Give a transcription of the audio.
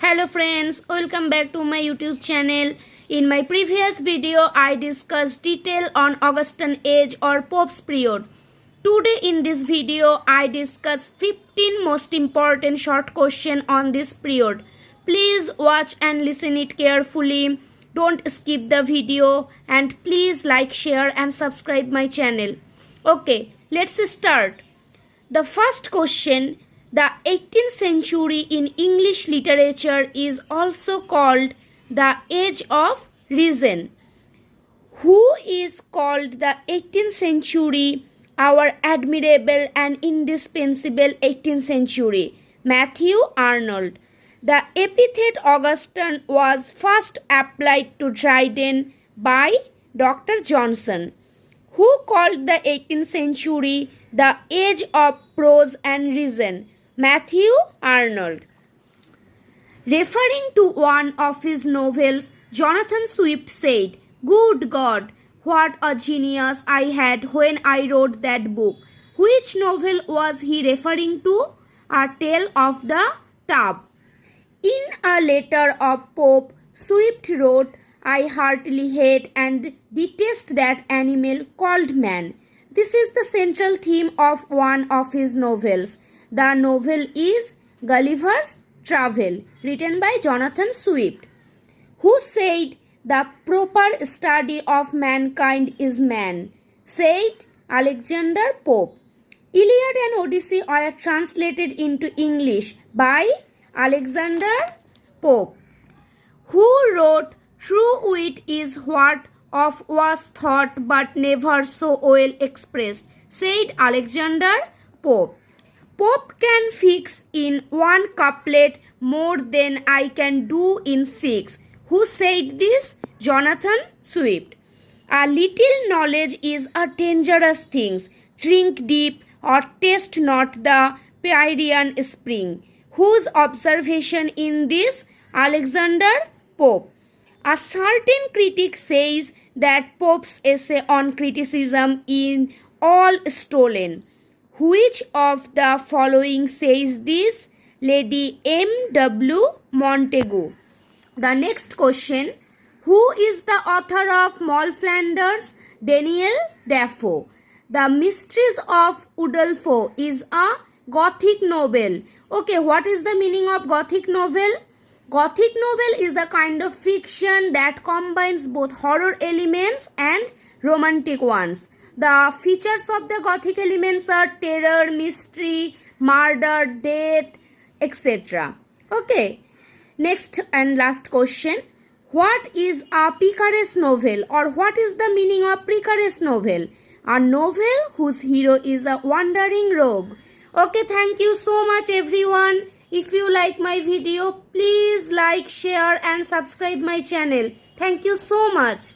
Hello friends, welcome back to my YouTube channel. In my previous video, I discussed detail on Augustan age or Pope's period. Today in this video, I discuss 15 most important short question on this period. Please watch and listen it carefully. Don't skip the video and please like, share and subscribe my channel. Okay, let's start. The first question, the 18th century in English literature is also called the Age of Reason. Who is called the 18th century our admirable and indispensable 18th century? Matthew Arnold. The epithet Augustan was first applied to Dryden by Dr. Johnson, who called the 18th century the age of prose and reason. Matthew Arnold. Referring to one of his novels, Jonathan Swift said, "Good God, what a genius I had when I wrote that book." Which novel was he referring to? A Tale of the Tub. In a letter of Pope, Swift wrote, "I heartily hate and detest that animal called man." This is the central theme of one of his novels. The novel is Gulliver's Travel, written by Jonathan Swift, who said, "The proper study of mankind is man," said Alexander Pope. Iliad and Odyssey are translated into English by Alexander Pope, who wrote, "True wit is what of was thought but never so well expressed," said Alexander Pope. Pope can fix in one couplet more than I can do in six. Who said this? Jonathan Swift. A little knowledge is a dangerous thing. Drink deep or taste not the Pierian spring. Whose observation in this? Alexander Pope. A certain critic says that Pope's essay on criticism is all stolen. Which of the following says this? Lady M.W. Montagu. The next question, who is the author of Moll Flanders? Daniel Defoe. The Mysteries of Udolpho is a Gothic novel. Okay, what is the meaning of Gothic novel? Gothic novel is a kind of fiction that combines both horror elements and romantic ones. The features of the Gothic elements are terror, mystery, murder, death, etc. Okay. Next and last question. What is a picaresque novel, or what is the meaning of picaresque novel? A novel whose hero is a wandering rogue. Okay, thank you so much everyone. If you like my video, please like, share and subscribe my channel. Thank you so much.